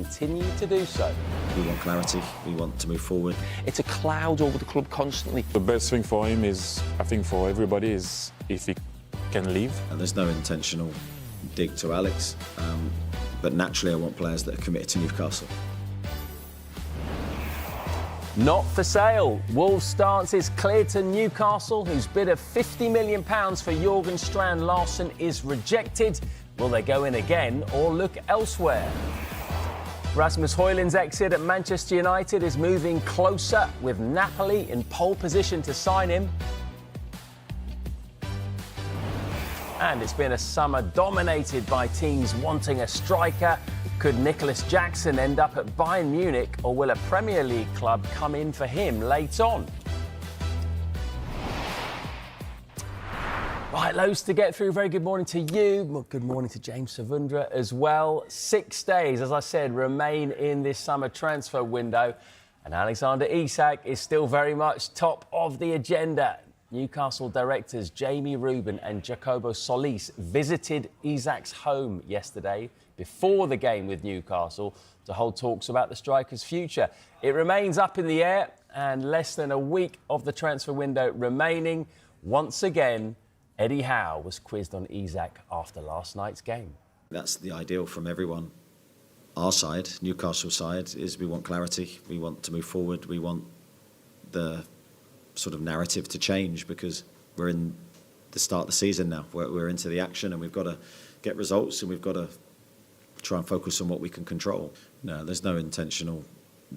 continue to do so. We want clarity, we want to move forward. It's a cloud over the club constantly. The best thing for him is, I think for everybody, is if he can leave. And there's no intentional dig to Alex, but naturally I want players that are committed to Newcastle. Not for sale. Wolves' stance is clear to Newcastle, whose bid of £50 million for Jørgen Strand Larsen is rejected. Will they go in again or look elsewhere? Rasmus Højlund's exit at Manchester United is moving closer, with Napoli in pole position to sign him. And it's been a summer dominated by teams wanting a striker. Could Nicholas Jackson end up at Bayern Munich, or will a Premier League club come in for him late on? Right, loads to get through. Very good morning to you. Good morning to James Savundra as well. 6 days, as I said, remain in this summer transfer window. And Alexander Isak is still very much top of the agenda. Newcastle directors Jamie Rubin and Jacobo Solis visited Isak's home yesterday before the game with Newcastle to hold talks about the striker's future. It remains up in the air, and less than a week of the transfer window remaining. Once again, Eddie Howe was quizzed on Isak after last night's game. That's the ideal from everyone. Our side, Newcastle side, is we want clarity, we want to move forward, we want the sort of narrative to change, because we're in the start of the season now. We're into the action, and we've got to get results, and we've got to try and focus on what we can control. No, there's no intentional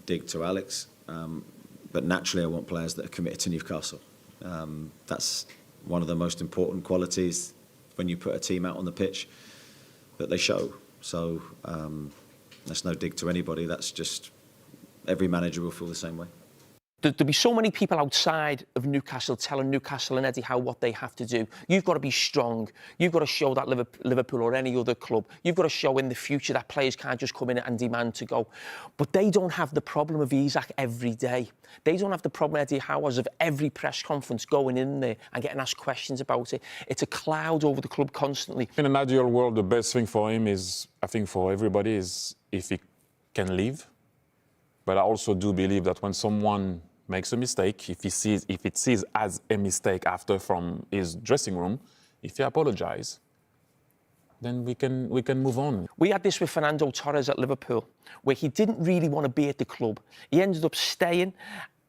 dig to Alex, but naturally I want players that are committed to Newcastle. That's one of the most important qualities when you put a team out on the pitch, that they show. So that's no dig to anybody. That's just every manager will feel the same way. There'll be so many people outside of Newcastle telling Newcastle and Eddie Howe what they have to do. You've got to be strong. You've got to show that Liverpool or any other club. You've got to show in the future that players can't just come in and demand to go. But they don't have the problem of Isak every day. They don't have the problem Eddie Howe has of every press conference going in there and getting asked questions about it. It's a cloud over the club constantly. In an ideal world, the best thing for him is, I think for everybody, is if he can leave. But I also do believe that when someone makes a mistake, if it sees as a mistake after from his dressing room, if he apologizes, then we can move on. We had this with Fernando Torres at Liverpool, where he didn't really want to be at the club. He ended up staying,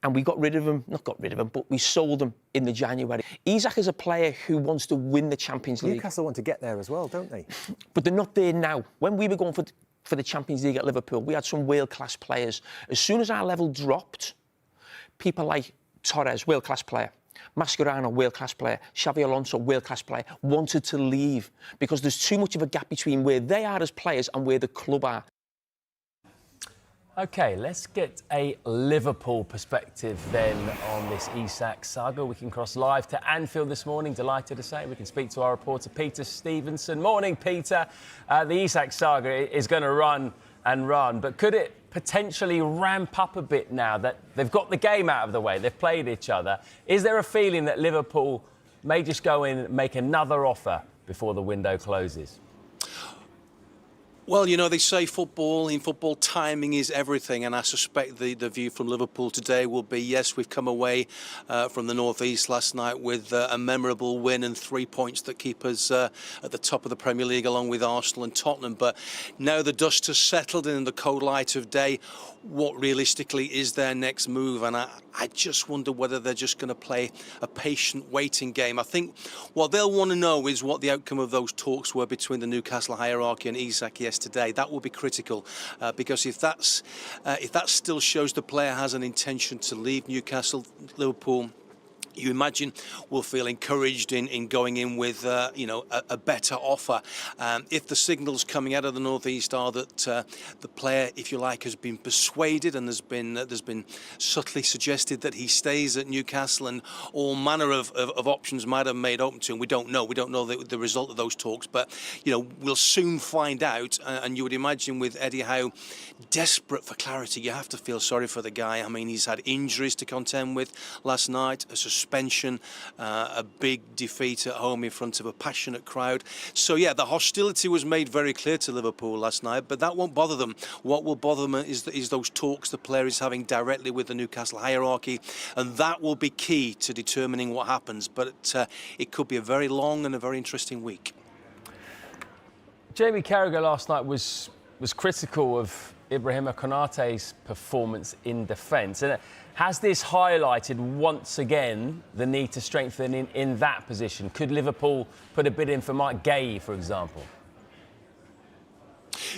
and we got rid of him, not got rid of him, but we sold him in the January. Isak is a player who wants to win the Champions League. Newcastle want to get there as well, don't they? But they're not there now. When we were going for the Champions League at Liverpool, we had some world-class players. As soon as our level dropped, people like Torres, world-class player, Mascherano, world-class player, Xabi Alonso, world-class player, wanted to leave because there's too much of a gap between where they are as players and where the club are. OK, let's get a Liverpool perspective then on this Isak saga. We can cross live to Anfield this morning. Delighted to say we can speak to our reporter Peter Stevenson. Morning, Peter. The Isak saga is going to run and run, but could it potentially ramp up a bit now that they've got the game out of the way, they've played each other? Is there a feeling that Liverpool may just go in and make another offer before the window closes? Well, you know, they say in football, timing is everything, and I suspect the view from Liverpool today will be, yes, we've come away from the North East last night with a memorable win and 3 points that keep us at the top of the Premier League along with Arsenal and Tottenham. But now the dust has settled in the cold light of day, what realistically is their next move? And I just wonder whether they're just going to play a patient waiting game. I think what they'll want to know is what the outcome of those talks were between the Newcastle hierarchy and Isak yesterday. That will be critical because if that still shows the player has an intention to leave Newcastle, Liverpool, you imagine, will feel encouraged in going in with a better offer. If the signals coming out of the North East are that the player, if you like, has been persuaded and there's been subtly suggested that he stays at Newcastle and all manner of options might have made open to him, we don't know the result of those talks, but we'll soon find out. And you would imagine with Eddie Howe desperate for clarity, you have to feel sorry for the guy. I mean, he's had injuries to contend with last night, a suspension, a big defeat at home in front of a passionate crowd. So yeah, the hostility was made very clear to Liverpool last night, but that won't bother them. What will bother them is those talks the player is having directly with the Newcastle hierarchy, and that will be key to determining what happens. But it could be a very long and a very interesting week. Jamie Carragher last night was critical of Ibrahima Konate's performance in defence. And has this highlighted once again the need to strengthen in that position? Could Liverpool put a bid in for Mike Gay, for example?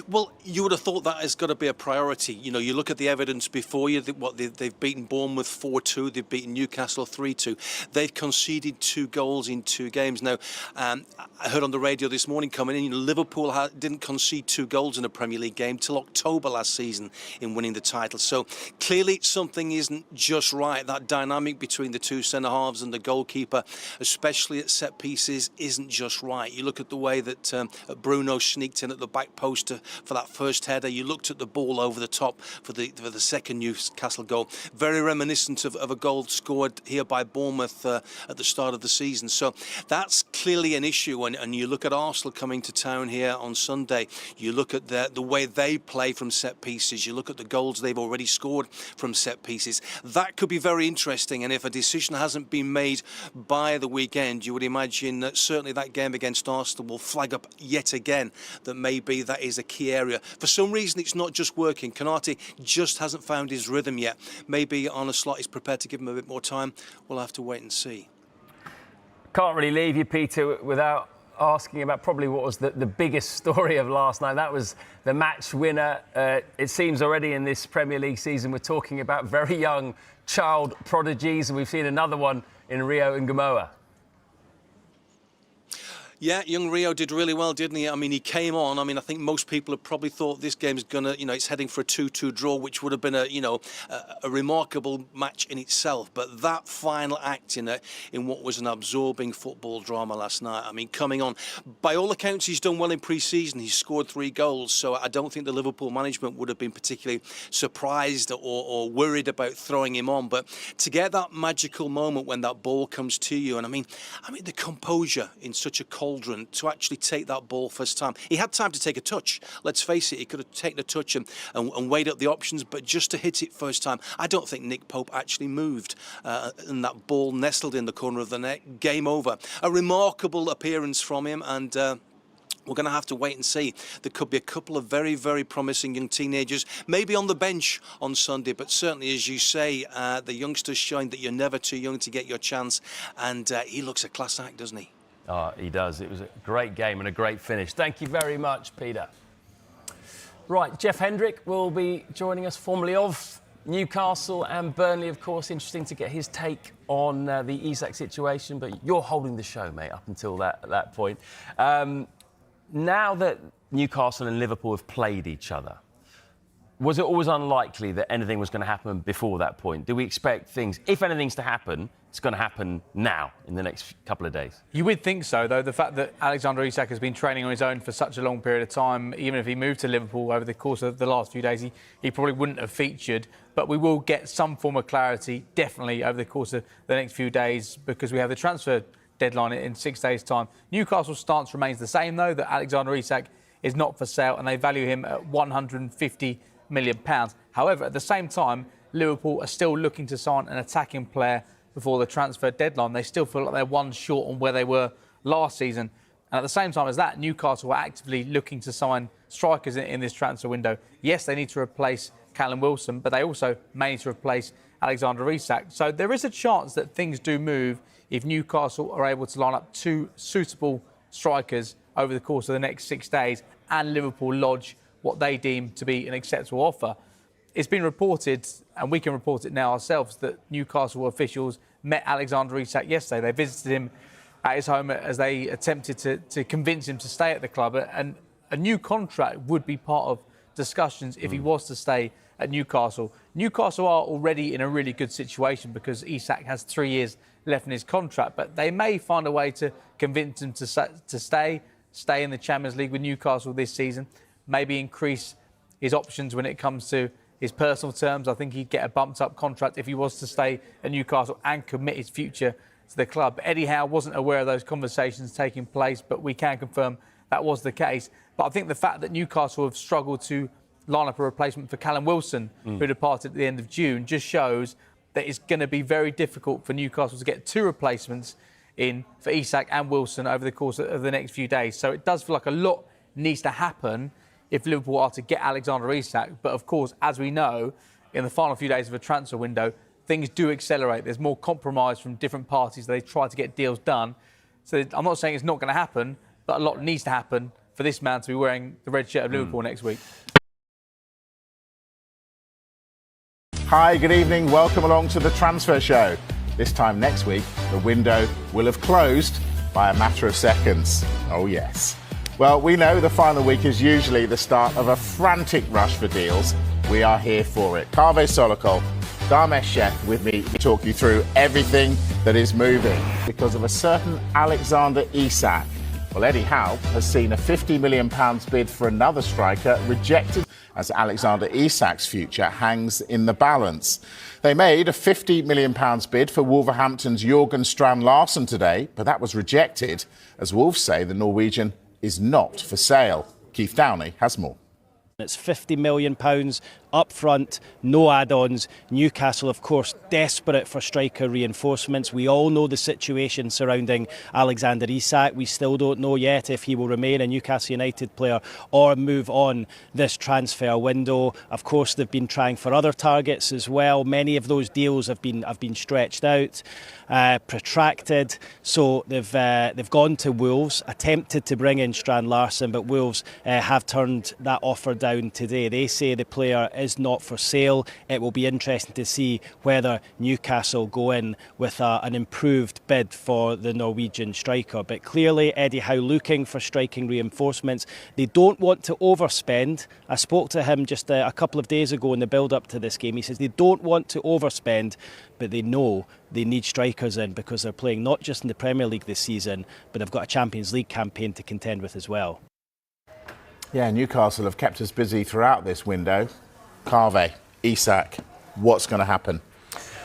Well, you would have thought that has got to be a priority. You know, you look at the evidence before you, they've beaten Bournemouth 4-2, they've beaten Newcastle 3-2. They've conceded 2 goals in 2 games. Now, I heard on the radio this morning coming in, Liverpool didn't concede 2 goals in a Premier League game till October last season in winning the title. So clearly something isn't just right. That dynamic between the 2 centre-halves and the goalkeeper, especially at set pieces, isn't just right. You look at the way that Bruno sneaked in at the back post for that first header. You looked at the ball over the top for the second Newcastle goal. Very reminiscent of a goal scored here by Bournemouth at the start of the season. So that's clearly an issue. And you look at Arsenal coming to town here on Sunday. You look at the way they play from set pieces. You look at the goals they've already scored from set pieces. That could be very interesting. And if a decision hasn't been made by the weekend, you would imagine that certainly that game against Arsenal will flag up yet again that maybe that is a key area. For some reason, it's not just working. Konate just hasn't found his rhythm yet. Maybe Arne Slot is prepared to give him a bit more time. We'll have to wait and see. Can't really leave you, Peter, without asking about probably what was the biggest story of last night. That was the match winner. It seems already in this Premier League season we're talking about very young child prodigies, and we've seen another one in Rio Ngamoa. Yeah, young Rio did really well, didn't he? I mean, he came on. I mean, I think most people have probably thought this game's gonna, it's heading for a 2-2 draw, which would have been a remarkable match in itself. But that final act in what was an absorbing football drama last night. I mean, coming on, by all accounts, he's done well in pre-season. He's scored 3 goals, so I don't think the Liverpool management would have been particularly surprised or worried about throwing him on. But to get that magical moment when that ball comes to you, and I mean the composure in such a cauldron to actually take that ball first time. He had time to take a touch. Let's face it, he could have taken a touch and weighed up the options, but just to hit it first time, I don't think Nick Pope actually moved, and that ball nestled in the corner of the net. Game over. A remarkable appearance from him, and we're going to have to wait and see. There could be a couple of very, very promising young teenagers, maybe on the bench on Sunday, but certainly, as you say, the youngster's showing that you're never too young to get your chance, and he looks a class act, doesn't he? Oh, he does. It was a great game and a great finish. Thank you very much, Peter. Right, Jeff Hendrick will be joining us, formerly of Newcastle and Burnley, of course. Interesting to get his take on the Isak situation, but you're holding the show, mate, up until that point. Now that Newcastle and Liverpool have played each other, was it always unlikely that anything was going to happen before that point? Do we expect things, if anything's to happen, it's going to happen now in the next couple of days? You would think so, though. The fact that Alexander Isak has been training on his own for such a long period of time, even if he moved to Liverpool over the course of the last few days, he probably wouldn't have featured. But we will get some form of clarity, definitely, over the course of the next few days, because we have the transfer deadline in 6 days' time. Newcastle's stance remains the same, though, that Alexander Isak is not for sale, and they value him at £150 million. However, at the same time, Liverpool are still looking to sign an attacking player before the transfer deadline. They still feel like they're one short on where they were last season. And at the same time as that, Newcastle are actively looking to sign strikers in this transfer window. Yes, they need to replace Callum Wilson, but they also may need to replace Alexander Isak. So there is a chance that things do move if Newcastle are able to line up 2 suitable strikers over the course of the next 6 days and Liverpool lodge what they deem to be an acceptable offer. It's been reported, and we can report it now ourselves, that Newcastle officials met Alexander Isak yesterday. They visited him at his home as they attempted to convince him to stay at the club. And a new contract would be part of discussions if he was to stay at Newcastle. Newcastle are already in a really good situation because Isak has 3 years left in his contract, but they may find a way to convince him to stay in the Champions League with Newcastle this season, maybe increase his options when it comes to his personal terms. I think he'd get a bumped up contract if he was to stay at Newcastle and commit his future to the club. Eddie Howe wasn't aware of those conversations taking place, but we can confirm that was the case. But I think the fact that Newcastle have struggled to line up a replacement for Callum Wilson, who departed at the end of June, just shows that it's going to be very difficult for Newcastle to get 2 replacements in for Isak and Wilson over the course of the next few days. So it does feel like a lot needs to happen if Liverpool are to get Alexander Isak. But of course, as we know, in the final few days of a transfer window, things do accelerate. There's more compromise from different parties. They try to get deals done. So I'm not saying it's not going to happen, but a lot needs to happen for this man to be wearing the red shirt of Liverpool next week. Hi, good evening. Welcome along to the Transfer Show. This time next week, the window will have closed by a matter of seconds. Oh, yes. Well, we know the final week is usually the start of a frantic rush for deals. We are here for it. Kaveh Solokol, Damesh Sheth with me to talk you through everything that is moving because of a certain Alexander Isak. Well, Eddie Howe has seen a £50 million bid for another striker rejected as Alexander Isak's future hangs in the balance. They made a £50 million bid for Wolverhampton's Jørgen Strand Larsen today, but that was rejected as Wolves say the Norwegian is not for sale. Keith Downey has more. It's £50 million up front, no add-ons. Newcastle, of course, desperate for striker reinforcements. We all know the situation surrounding Alexander Isak. We still don't know yet if he will remain a Newcastle United player or move on this transfer window. Of course, they've been trying for other targets as well. Many of those deals have been stretched out, protracted. So they've gone to Wolves, attempted to bring in Strand Larsen, but Wolves have turned that offer down today. They say the player is not for sale. It will be interesting to see whether Newcastle go in with an improved bid for the Norwegian striker. But clearly Eddie Howe looking for striking reinforcements. They don't want to overspend. I spoke to him just a couple of days ago in the build-up to this game. He says they don't want to overspend, but they know they need strikers in because they're playing not just in the Premier League this season, but they've got a Champions League campaign to contend with as well. Yeah, Newcastle have kept us busy throughout this window. Kaveh, Isak, what's going to happen?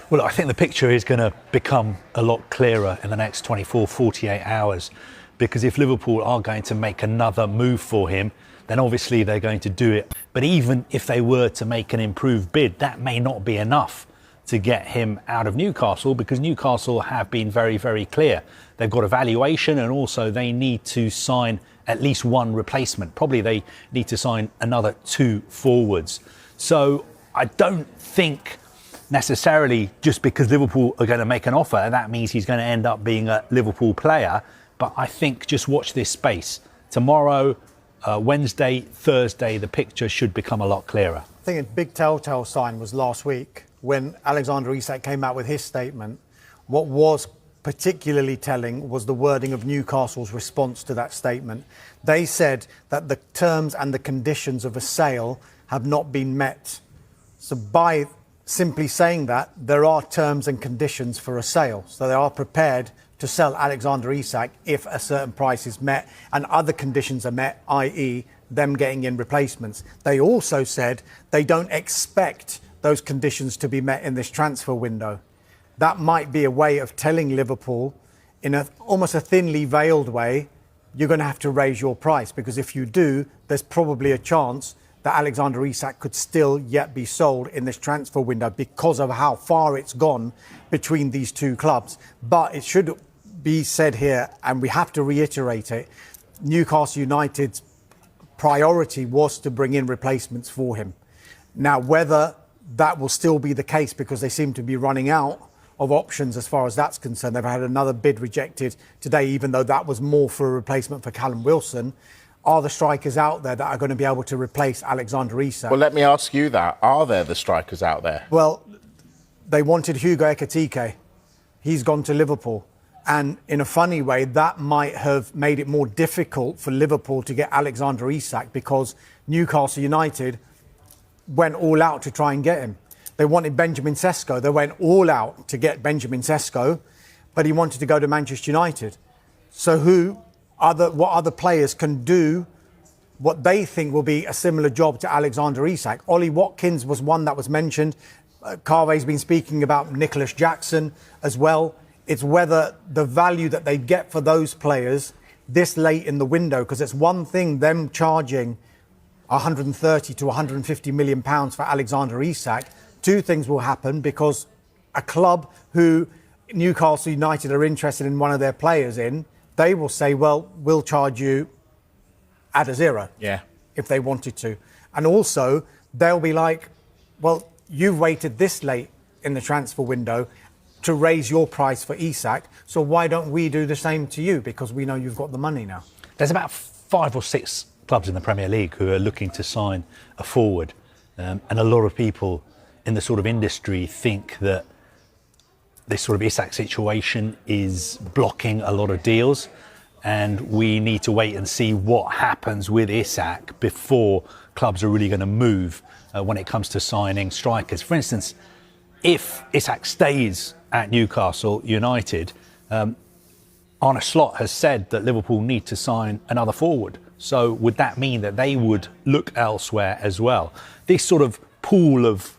Well, I think the picture is going to become a lot clearer in the next 24, 48 hours because if Liverpool are going to make another move for him, then obviously they're going to do it. But even if they were to make an improved bid, that may not be enough to get him out of Newcastle because Newcastle have been very, very clear. They've got a valuation and also they need to sign at least one replacement. Probably they need to sign another 2 forwards. So I don't think necessarily just because Liverpool are going to make an offer, that means he's going to end up being a Liverpool player. But I think just watch this space. Tomorrow, Wednesday, Thursday, the picture should become a lot clearer. I think a big telltale sign was last week when Alexander Isak came out with his statement. What was particularly telling was the wording of Newcastle's response to that statement. They said that the terms and the conditions of a sale have not been met. So by simply saying that, there are terms and conditions for a sale. So they are prepared to sell Alexander Isak if a certain price is met and other conditions are met, i.e. them getting in replacements. They also said they don't expect those conditions to be met in this transfer window. That might be a way of telling Liverpool, in almost a thinly veiled way, you're going to have to raise your price, because if you do, there's probably a chance that Alexander Isak could still yet be sold in this transfer window because of how far it's gone between these two clubs. But it should be said here, and we have to reiterate it, Newcastle United's priority was to bring in replacements for him. Now, whether that will still be the case, because they seem to be running out of options as far as that's concerned. They've had another bid rejected today, even though that was more for a replacement for Callum Wilson. Are the strikers out there that are going to be able to replace Alexander Isak? Well, let me ask you that. Are there the strikers out there? Well, they wanted Hugo Ekitike. He's gone to Liverpool. And in a funny way, that might have made it more difficult for Liverpool to get Alexander Isak, because Newcastle United went all out to try and get him. They wanted Benjamin Sesko. They went all out to get Benjamin Sesko, but he wanted to go to Manchester United. So what other players can do what they think will be a similar job to Alexander Isak. Ollie Watkins was one that was mentioned. Carvey's been speaking about Nicholas Jackson as well. It's whether the value that they get for those players this late in the window, because it's one thing them charging 130 to 150 million pounds for Alexander Isak. Two things will happen, because a club who Newcastle United are interested in one of their players in, they will say, well, we'll charge you at a zero. Yeah. If they wanted to. And also, they'll be like, well, you've waited this late in the transfer window to raise your price for Isak, so why don't we do the same to you, because we know you've got the money now. There's about 5 or 6 clubs in the Premier League who are looking to sign a forward, and a lot of people in the sort of industry think that this sort of Isak situation is blocking a lot of deals, and we need to wait and see what happens with Isak before clubs are really going to move when it comes to signing strikers. For instance, if Isak stays at Newcastle United, Arne Slot has said that Liverpool need to sign another forward. So would that mean that they would look elsewhere as well? This sort of pool of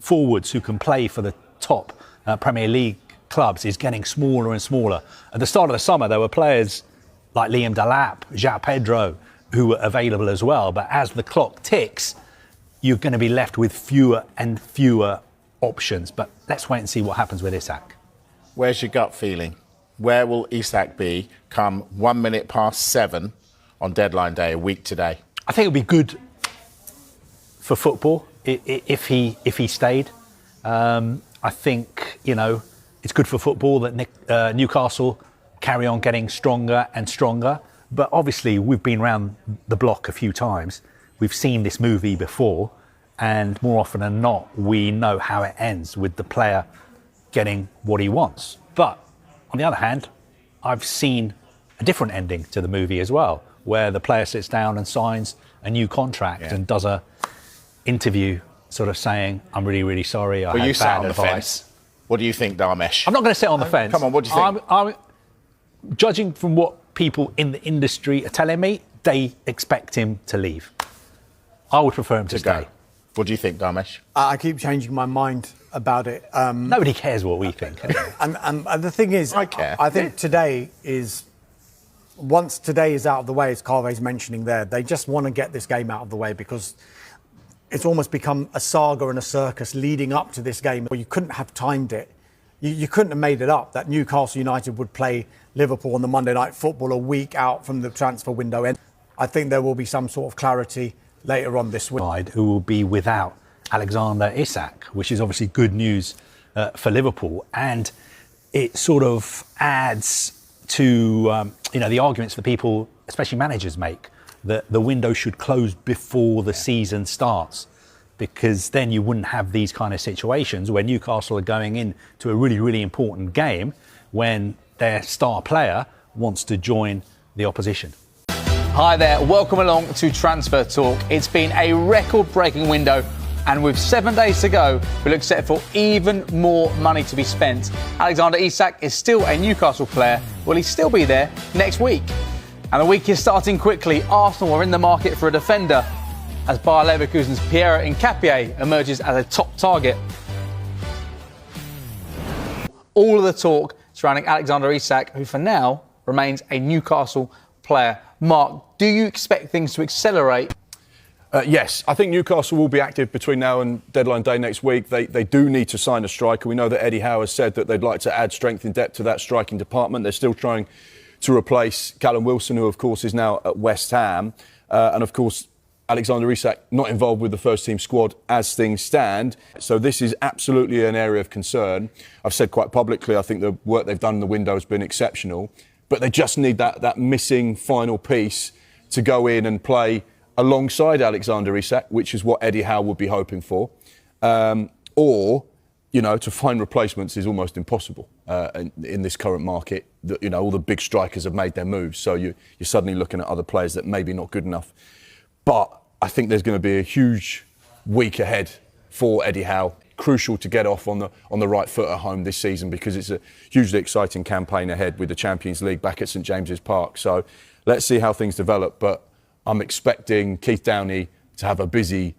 forwards who can play for the top Premier League clubs is getting smaller and smaller. At the start of the summer, there were players like Liam Delap, João Pedro, who were available as well. But as the clock ticks, you're going to be left with fewer and fewer options. But let's wait and see what happens with Isak. Where's your gut feeling? Where will Isak be come 1 minute past 7 on deadline day, a week today? I think it'll be good for football if he stayed. I think, it's good for football that Newcastle carry on getting stronger and stronger. But obviously, we've been around the block a few times. We've seen this movie before, and more often than not, we know how it ends with the player getting what he wants. But on the other hand, I've seen a different ending to the movie as well, where the player sits down and signs a new contract and does a interview sort of saying, I'm really, really sorry, I had you sat bad on the advice. fence. What do you think, Dharmesh? I'm not going to sit on the fence. Come on, what do you think? I'm judging from what people in the industry are telling me, they expect him to leave. I would prefer him to stay. Go. What do you think, Dharmesh? I keep changing my mind about it. Nobody cares what we think. And the thing is, I care. I think today is, once today is out of the way, as Carvey's mentioning there, they just want to get this game out of the way, because it's almost become a saga and a circus leading up to this game where you couldn't have timed it. You couldn't have made it up that Newcastle United would play Liverpool on the Monday Night Football a week out from the transfer window. And I think there will be some sort of clarity later on this week. Who will be without Alexander Isak, which is obviously good news for Liverpool. And it sort of adds to the arguments that people, especially managers, make, that the window should close before the season starts, because then you wouldn't have these kind of situations where Newcastle are going into a really, really important game when their star player wants to join the opposition. Hi there, welcome along to Transfer Talk. It's been a record-breaking window, and with 7 days to go, we look set for even more money to be spent. Alexander Isak is still a Newcastle player. Will he still be there next week? And the week is starting quickly. Arsenal are in the market for a defender, as Bayer Leverkusen's Pierre Nketiah emerges as a top target. All of the talk surrounding Alexander Isak, who for now remains a Newcastle player. Mark, do you expect things to accelerate? Yes, I think Newcastle will be active between now and deadline day next week. They do need to sign a striker. We know that Eddie Howe has said that they'd like to add strength and depth to that striking department. They're still trying to replace Callum Wilson, who of course is now at West Ham. And of course, Alexander Isak not involved with the first team squad as things stand. So this is absolutely an area of concern. I've said quite publicly, I think the work they've done in the window has been exceptional. But they just need that missing final piece to go in and play alongside Alexander Isak, which is what Eddie Howe would be hoping for. Or, to find replacements is almost impossible in this current market. All the big strikers have made their moves. So you're suddenly looking at other players that maybe not good enough. But I think there's going to be a huge week ahead for Eddie Howe. Crucial to get off on the right foot at home this season, because it's a hugely exciting campaign ahead with the Champions League back at St James's Park. So let's see how things develop. But I'm expecting Keith Downey to have a busy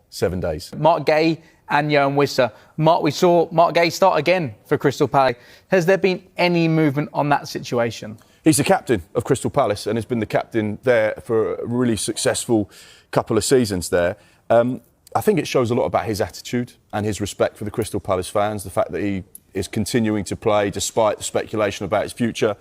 7 days. Mark Gay and Johan Wissa. Mark, we saw Mark Gay start again for Crystal Palace. Has there been any movement on that situation? He's the captain of Crystal Palace and has been the captain there for a really successful couple of seasons there. I think it shows a lot about his attitude and his respect for the Crystal Palace fans, the fact that he is continuing to play despite the speculation about his future.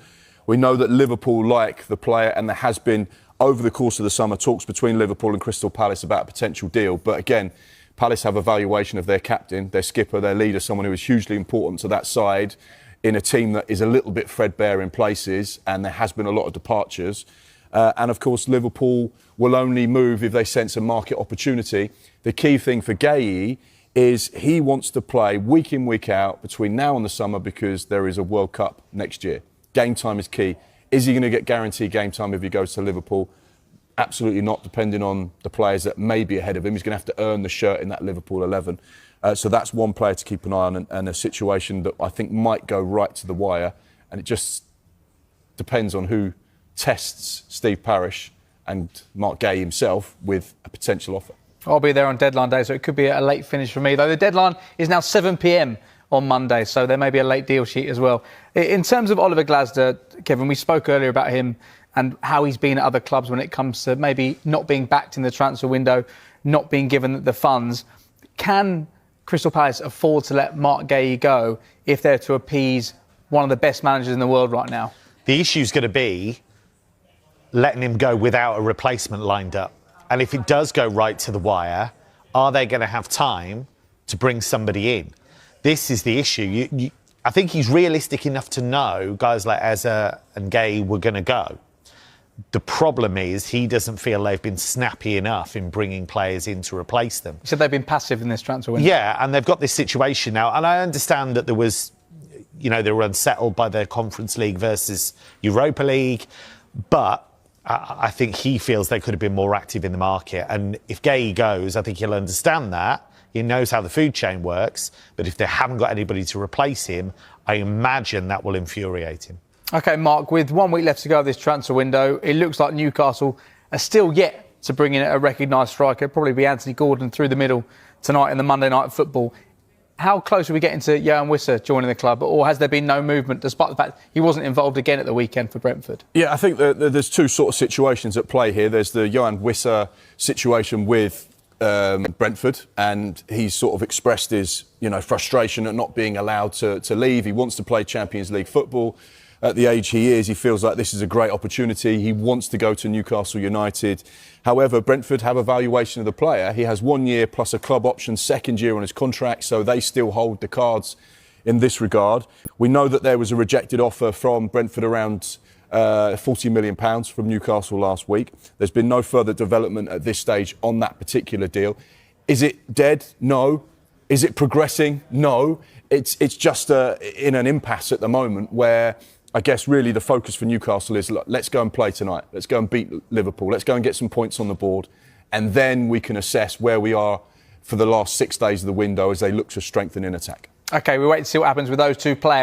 We know that Liverpool like the player, and there has been, over the course of the summer, talks between Liverpool and Crystal Palace about a potential deal. But again, Palace have a valuation of their captain, their skipper, their leader, someone who is hugely important to that side in a team that is a little bit threadbare in places, and there has been a lot of departures. And of course, Liverpool will only move if they sense a market opportunity. The key thing for Gay is he wants to play week in, week out between now and the summer because there is a World Cup next year. Game time is key. Is he going to get guaranteed game time if he goes to Liverpool? Absolutely not, depending on the players that may be ahead of him. He's going to have to earn the shirt in that Liverpool 11. So that's one player to keep an eye on, and a situation that I think might go right to the wire. And it just depends on who tests Steve Parish and Mark Gay himself with a potential offer. I'll be there on deadline day, so it could be a late finish for me, though. The deadline is now 7 p.m. on Monday, so there may be a late deal sheet as well. In terms of Oliver Glasner, Kevin, we spoke earlier about him and how he's been at other clubs when it comes to maybe not being backed in the transfer window, not being given the funds. Can Crystal Palace afford to let Mark Gay go if they're to appease one of the best managers in the world right now? The issue's going to be letting him go without a replacement lined up. And if it does go right to the wire, are they going to have time to bring somebody in? This is the issue. I think he's realistic enough to know guys like Eza and Gay were going to go. The problem is he doesn't feel they've been snappy enough in bringing players in to replace them. You said they've been passive in this transfer window. Yeah, and they've got this situation now. And I understand that there was, they were unsettled by the Conference League versus Europa League. But I think he feels they could have been more active in the market. And if Gay goes, I think he'll understand that. He knows how the food chain works. But if they haven't got anybody to replace him, I imagine that will infuriate him. OK, Mark, with 1 week left to go of this transfer window, it looks like Newcastle are still yet to bring in a recognised striker. It'll probably be Anthony Gordon through the middle tonight in the Monday Night Football. How close are we getting to Johan Wissa joining the club? Or has there been no movement, despite the fact he wasn't involved again at the weekend for Brentford? Yeah, I think that there's two sort of situations at play here. There's the Johan Wissa situation with Brentford, and he's sort of expressed his frustration at not being allowed to leave. He wants to play Champions League football. At the age he is, he feels like this is a great opportunity. He wants to go to Newcastle United. However, Brentford have a valuation of the player. He has 1 year plus a club option, second year on his contract, so they still hold the cards in this regard. We know that there was a rejected offer from Brentford around £40 million from Newcastle last week. There's been no further development at this stage on that particular deal. Is it dead? No. Is it progressing? No. It's just in an impasse at the moment where I guess really the focus for Newcastle is, look, let's go and play tonight. Let's go and beat Liverpool. Let's go and get some points on the board. And then we can assess where we are for the last 6 days of the window as they look to strengthen in attack. OK, we wait to see what happens with those two players.